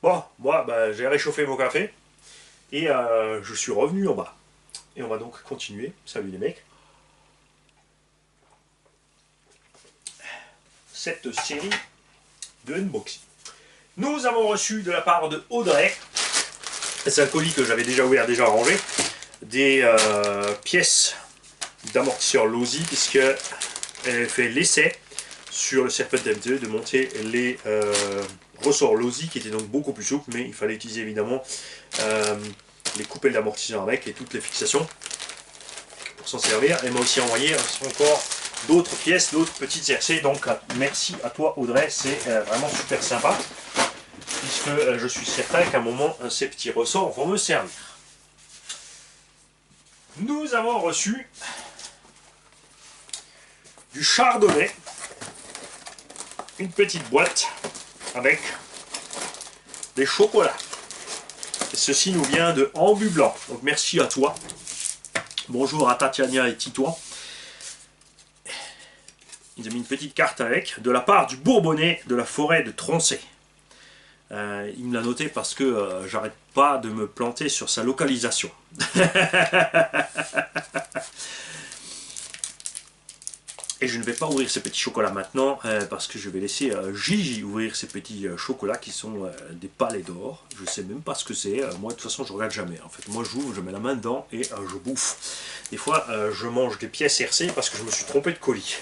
Bon, moi, bah, j'ai réchauffé mon café et je suis revenu en bas. Et on va donc continuer. Salut les mecs. Cette série de unboxing. Nous avons reçu de la part de Audrey, c'est un colis que j'avais déjà ouvert, déjà rangé, des pièces d'amortisseur Losi, puisqu'elle fait l'essai sur le Serpent M2 de monter les ressorts Losi qui étaient donc beaucoup plus souples, mais il fallait utiliser évidemment les coupelles d'amortisseur avec et toutes les fixations pour s'en servir. Elle m'a aussi envoyé encore d'autres pièces, d'autres petites RC, donc merci à toi Audrey, c'est vraiment super sympa, puisque je suis certain qu'à un moment ces petits ressorts vont me servir. Nous avons reçu du chardonnay, une petite boîte avec des chocolats. Et ceci nous vient de Ambu Blanc, donc merci à toi. Bonjour à Tatiana et Titouan. Ils ont mis une petite carte avec, de la part du Bourbonnais de la forêt de Troncé. Il me l'a noté parce que j'arrête pas de me planter sur sa localisation. Et je ne vais pas ouvrir ces petits chocolats maintenant parce que je vais laisser Gigi ouvrir ces petits chocolats qui sont des palais d'or. Je ne sais même pas ce que c'est. Moi de toute façon je regarde jamais. En fait, moi j'ouvre, je mets la main dedans et je bouffe. Des fois je mange des pièces RC parce que je me suis trompé de colis.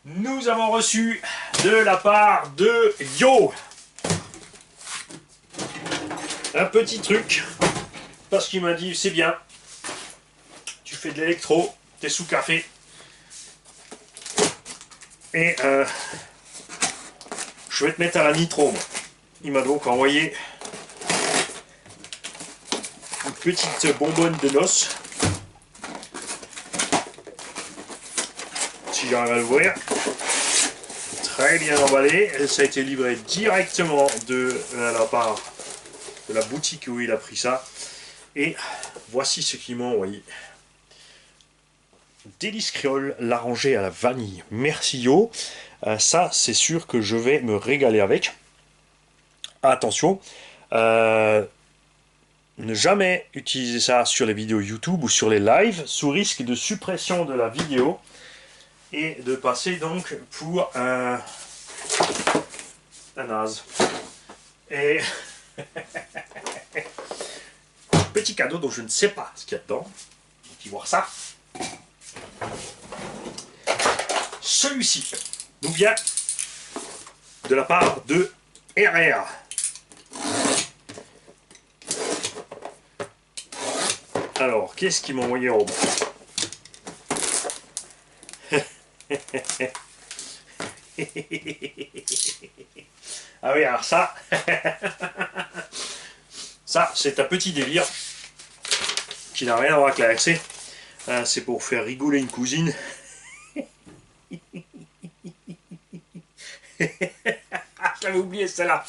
Nous avons reçu de la part de Yo un petit truc. Parce qu'il m'a dit, c'est bien, tu fais de l'électro, t'es sous café, et je vais te mettre à la nitro. Il m'a donc envoyé une petite bonbonne de noces, si j'arrive à l'ouvrir, très bien emballé, et ça a été livré directement de la part de la boutique où il a pris ça. Et voici ce qu'ils m'ont envoyé. Délice créole, l'arrangé à la vanille. Merci Yo. Ça, c'est sûr que je vais me régaler avec. Attention, ne jamais utiliser ça sur les vidéos YouTube ou sur les lives, sous risque de suppression de la vidéo et de passer donc pour un naze. Et petit cadeau dont je ne sais pas ce qu'il y a dedans. On va voir ça. Celui-ci nous vient de la part de RR. Alors, qu'est-ce qu'ils m'ont envoyé en bas? Ah oui, alors ça... Ça, c'est un petit délire qui n'a rien à voir avec la RC. C'est pour faire rigoler une cousine. J'avais oublié celle-là.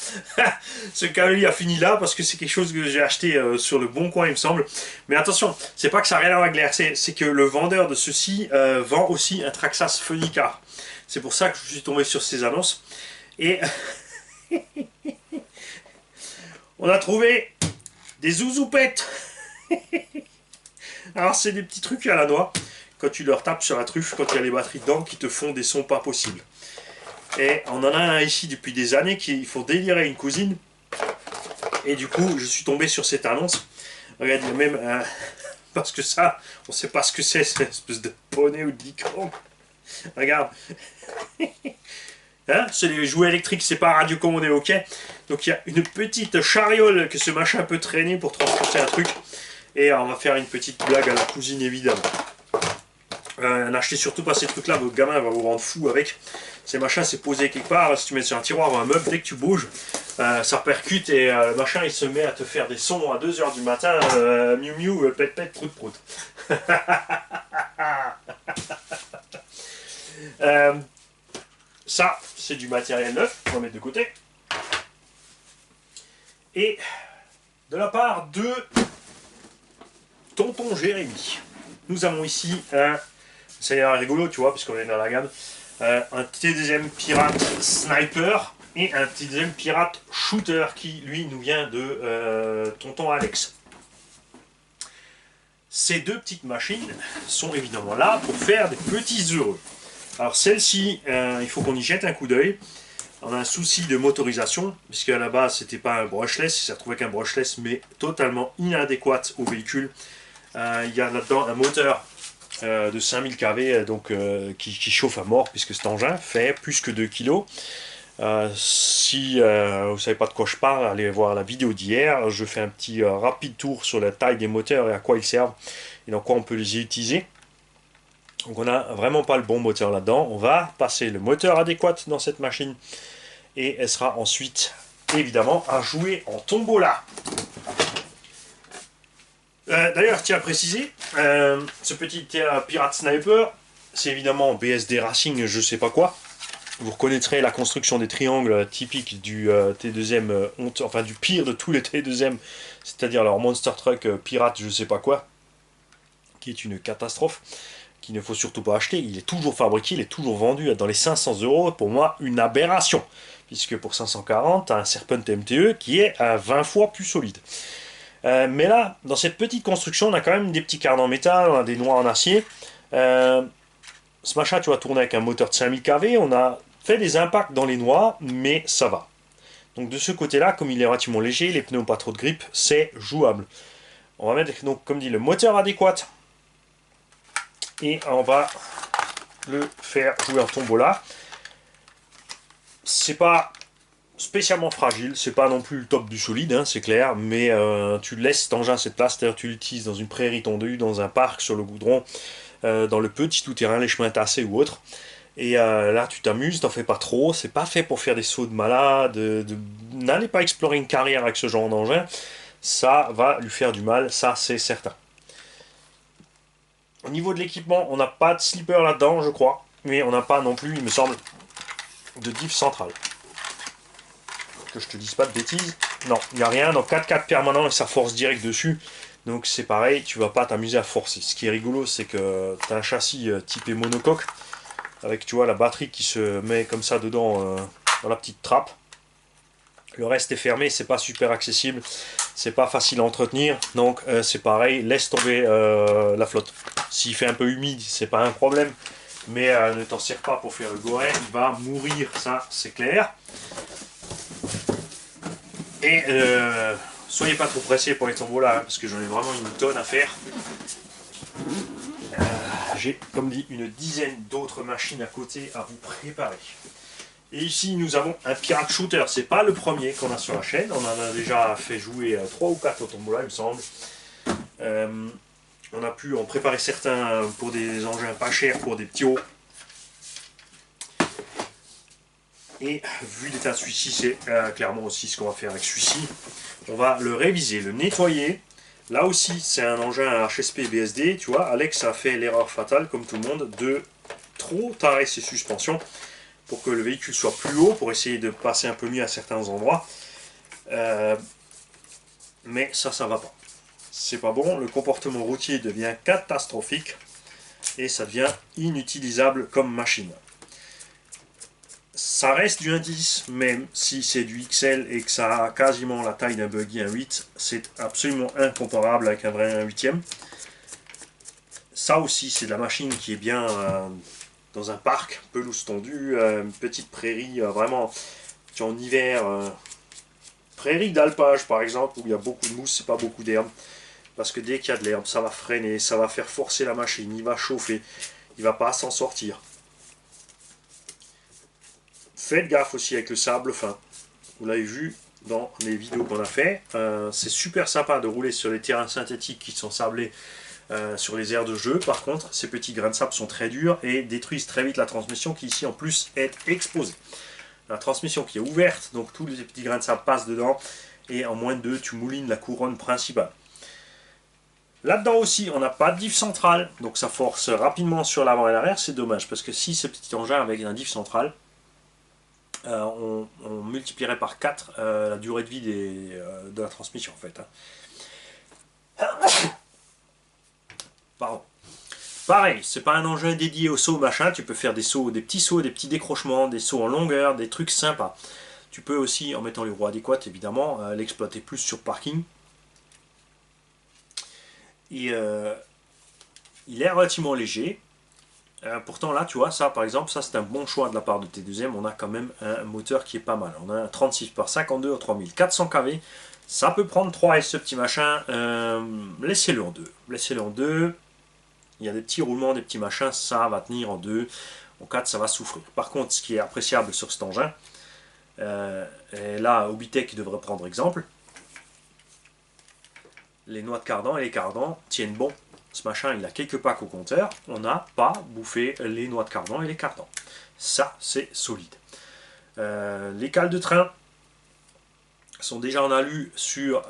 Ce cavalier a fini là parce que c'est quelque chose que j'ai acheté sur le Bon Coin, il me semble. Mais attention, c'est pas que ça n'a rien à voir avec la RC, c'est que le vendeur de ceci vend aussi un Traxxas Phonica. C'est pour ça que je suis tombé sur ces annonces. Et on a trouvé des zouzoupettes. Alors c'est des petits trucs à la noix. Quand tu leur tapes sur la truffe, quand il y a les batteries dedans, qui te font des sons pas possibles. Et on en a un ici depuis des années qui font délirer une cousine. Et du coup, je suis tombé sur cette annonce. Regarde, il y a même parce que ça, on sait pas ce que c'est, cette espèce de poney ou de licorne. Regarde. Hein, c'est les jouets électriques, c'est pas radiocommandé, ok. Donc il y a une petite chariole que ce machin peut traîner pour transporter un truc. Et on va faire une petite blague à la cousine évidemment. N'achetez surtout pas ces trucs là, votre gamin va vous rendre fou avec. Ces machins c'est posé quelque part, si tu mets sur un tiroir ou un meuble, dès que tu bouges, ça percute et le machin il se met à te faire des sons à 2 h du matin, miou miou, pète pète, prout prout. Ça, c'est du matériel neuf, on va mettre de côté. Et de la part de Tonton Jérémy, nous avons ici un, c'est rigolo, tu vois, puisqu'on est dans la gamme, un T2M Pirate Sniper et un T2M Pirate Shooter qui lui nous vient de tonton Alex. Ces deux petites machines sont évidemment là pour faire des petits heureux. Alors celle-ci, il faut qu'on y jette un coup d'œil. On a un souci de motorisation, puisqu'à la base c'était pas un brushless, il s'est retrouvé avec un brushless mais totalement inadéquat au véhicule. Il y a là-dedans un moteur de 5000 kV donc, qui chauffe à mort, puisque cet engin fait plus que 2 kg. Si vous ne savez pas de quoi je parle, allez voir la vidéo d'hier. Je fais un petit rapide tour sur la taille des moteurs et à quoi ils servent et dans quoi on peut les utiliser. Donc on n'a vraiment pas le bon moteur là-dedans. On va passer le moteur adéquat dans cette machine et elle sera ensuite évidemment à jouer en tombola. D'ailleurs, je tiens à préciser, ce petit Pirate Sniper, c'est évidemment BSD Racing, je sais pas quoi. Vous reconnaîtrez la construction des triangles typiques du T2M, enfin du pire de tous les T2M, c'est-à-dire leur Monster Truck Pirate, je sais pas quoi, qui est une catastrophe, qu'il ne faut surtout pas acheter. Il est toujours fabriqué, il est toujours vendu dans les 500 €. Pour moi, une aberration, puisque pour 540, tu as un Serpent MTE qui est à 20 fois plus solide. Mais là, dans cette petite construction, on a quand même des petits carnes en métal, on a des noix en acier. Ce machin, tu vas tourner avec un moteur de 5000 kV. On a fait des impacts dans les noix, mais ça va. Donc de ce côté-là, comme il est relativement léger, les pneus n'ont pas trop de grippe, c'est jouable. On va mettre, donc, comme dit, le moteur adéquat. Et on va le faire jouer en tombola. C'est pas spécialement fragile, c'est pas non plus le top du solide, hein, c'est clair, mais tu laisses cet engin à cette place, c'est-à-dire tu l'utilises dans une prairie tendue, dans un parc, sur le goudron, dans le petit tout-terrain, les chemins tassés ou autres. Et là, tu t'amuses, t'en fais pas trop. C'est pas fait pour faire des sauts de malade. N'allez pas explorer une carrière avec ce genre d'engin. Ça va lui faire du mal, ça c'est certain. Au niveau de l'équipement, on n'a pas de slipper là-dedans, je crois. Mais on n'a pas non plus, il me semble, de diff central. Que je te dise pas de bêtises. Non, il n'y a rien. Donc 4x4 permanent et ça force direct dessus. Donc c'est pareil, tu vas pas t'amuser à forcer. Ce qui est rigolo, c'est que tu as un châssis typé monocoque, avec, tu vois, la batterie qui se met comme ça dedans, dans la petite trappe. Le reste est fermé, c'est pas super accessible, c'est pas facile à entretenir, donc c'est pareil, laisse tomber la flotte. S'il fait un peu humide, c'est pas un problème, mais ne t'en sers pas pour faire le goret, il va mourir, ça c'est clair. Et soyez pas trop pressés pour les tombolas, parce que j'en ai vraiment une tonne à faire. J'ai, comme dit, une dizaine d'autres machines à côté à vous préparer. Et ici, nous avons un Pirate Shooter. C'est pas le premier qu'on a sur la chaîne. On en a déjà fait jouer 3 ou 4 au tombola, il me semble. On a pu en préparer certains pour des engins pas chers, pour des petits hauts. Et vu l'état de celui-ci, c'est clairement aussi ce qu'on va faire avec celui-ci. On va le réviser, le nettoyer. Là aussi, c'est un engin HSP BSD, tu vois. Alex a fait l'erreur fatale, comme tout le monde, de trop tarer ses suspensions pour que le véhicule soit plus haut, pour essayer de passer un peu mieux à certains endroits. Mais ça va pas. C'est pas bon, le comportement routier devient catastrophique et ça devient inutilisable comme machine. Ça reste du 1.10, même si c'est du XL et que ça a quasiment la taille d'un buggy 1.8, c'est absolument incomparable avec un vrai 1.8e. Ça aussi, c'est de la machine qui est bien dans un parc, pelouse tendue, une petite prairie, vraiment, en hiver, prairie d'alpage par exemple, où il y a beaucoup de mousse, c'est pas beaucoup d'herbe, parce que dès qu'il y a de l'herbe, ça va freiner, ça va faire forcer la machine, il va chauffer, il va pas s'en sortir. Faites gaffe aussi avec le sable fin. Vous l'avez vu dans les vidéos qu'on a fait. C'est super sympa de rouler sur les terrains synthétiques qui sont sablés sur les aires de jeu. Par contre, ces petits grains de sable sont très durs et détruisent très vite la transmission qui ici en plus est exposée. La transmission qui est ouverte, donc tous les petits grains de sable passent dedans et en moins de 2, tu moulines la couronne principale. Là-dedans aussi, on n'a pas de diff central, donc ça force rapidement sur l'avant et l'arrière. C'est dommage parce que si ce petit engin avec un diff central, on multiplierait par 4 la durée de vie de la transmission en fait. Pardon. Pareil, c'est pas un engin dédié au saut machin, tu peux faire des sauts, des petits décrochements, des sauts en longueur, des trucs sympas. Tu peux aussi, en mettant les roues adéquates évidemment, l'exploiter plus sur parking. Et il est relativement léger. Pourtant là, tu vois, ça par exemple, ça c'est un bon choix de la part de T2M. On a quand même un moteur qui est pas mal. On a un 36 par 52 à 3400 kV. Ça peut prendre 3S ce petit machin. Laissez-le en deux. Laissez-le en deux. Il y a des petits roulements, des petits machins, ça va tenir en deux. En 4, ça va souffrir. Par contre, ce qui est appréciable sur cet engin, et là, Obitech devrait prendre exemple, les noix de cardan et les cardans tiennent bon. Ce machin, il a quelques packs au compteur. On n'a pas bouffé les noix de cardan et les cardans. Ça, c'est solide. Les cales de train sont déjà en alu sur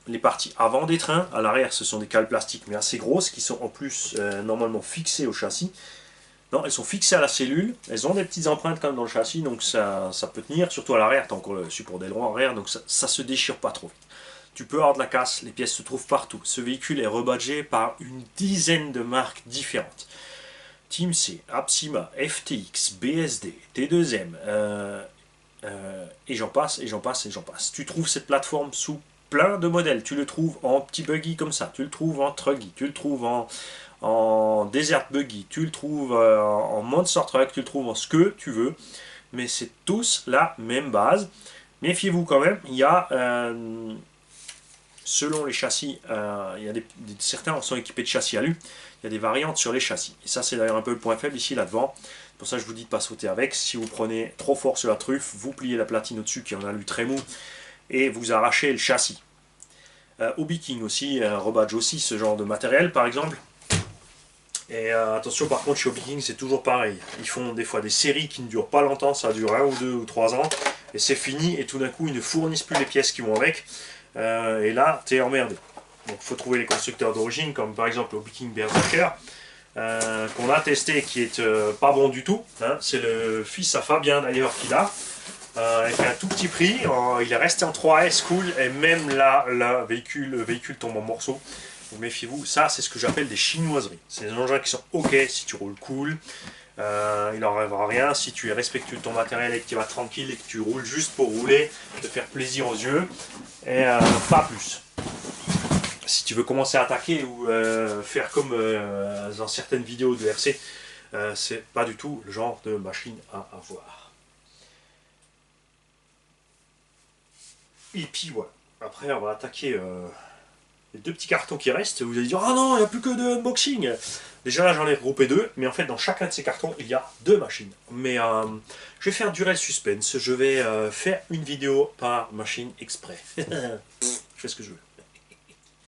les parties avant des trains. À l'arrière, ce sont des cales plastiques, mais assez grosses, qui sont en plus normalement fixées au châssis. Non, elles sont fixées à la cellule. Elles ont des petites empreintes quand même dans le châssis, donc ça peut tenir. Surtout à l'arrière, tu as encore le support d'aileron arrière, donc ça se déchire pas trop vite. Tu peux avoir de la casse, les pièces se trouvent partout. Ce véhicule est rebadgé par une dizaine de marques différentes. Team C, Apsima, FTX, BSD, T2M, et j'en passe, et j'en passe, et j'en passe. Tu trouves cette plateforme sous plein de modèles. Tu le trouves en petit buggy comme ça, tu le trouves en truggy, tu le trouves en desert buggy, tu le trouves en monster truck, tu le trouves en ce que tu veux. Mais c'est tous la même base. Méfiez-vous quand même, il y a... selon les châssis, il y a certains sont équipés de châssis alu, il y a des variantes sur les châssis. Et ça, c'est d'ailleurs un peu le point faible ici, là-devant. C'est pour ça que je vous dis de ne pas sauter avec. Si vous prenez trop fort sur la truffe, vous pliez la platine au-dessus qui est en alu très mou et vous arrachez le châssis. Obi-King aussi, rebadge aussi ce genre de matériel, par exemple. Et attention, par contre, chez Obi-King, c'est toujours pareil. Ils font des fois des séries qui ne durent pas longtemps, ça dure 1 ou 2 ou 3 ans, et c'est fini, et tout d'un coup, ils ne fournissent plus les pièces qui vont avec. Et là, t'es emmerdé. Donc il faut trouver les constructeurs d'origine, comme par exemple le Viking Berserker, qu'on a testé, qui est pas bon du tout. Hein. C'est le fils à Fabien d'ailleurs qui l'a, avec un tout petit prix. Il est resté en 3S cool, et même là, le véhicule tombe en morceaux. Donc méfiez-vous, ça c'est ce que j'appelle des chinoiseries. C'est des engins qui sont ok si tu roules cool. Il n'en rêvera rien si tu es respectueux de ton matériel et que tu vas tranquille et que tu roules juste pour rouler, te faire plaisir aux yeux, et pas plus. Si tu veux commencer à attaquer ou faire comme dans certaines vidéos de RC, c'est pas du tout le genre de machine à avoir. Et puis voilà, après on va attaquer les 2 petits cartons qui restent. Vous allez dire, ah non, il n'y a plus que 2 unboxing. Déjà là j'en ai regroupé 2, mais en fait dans chacun de ces cartons il y a 2 machines. Mais je vais faire durer le suspense, je vais faire une vidéo par machine exprès. Je fais ce que je veux.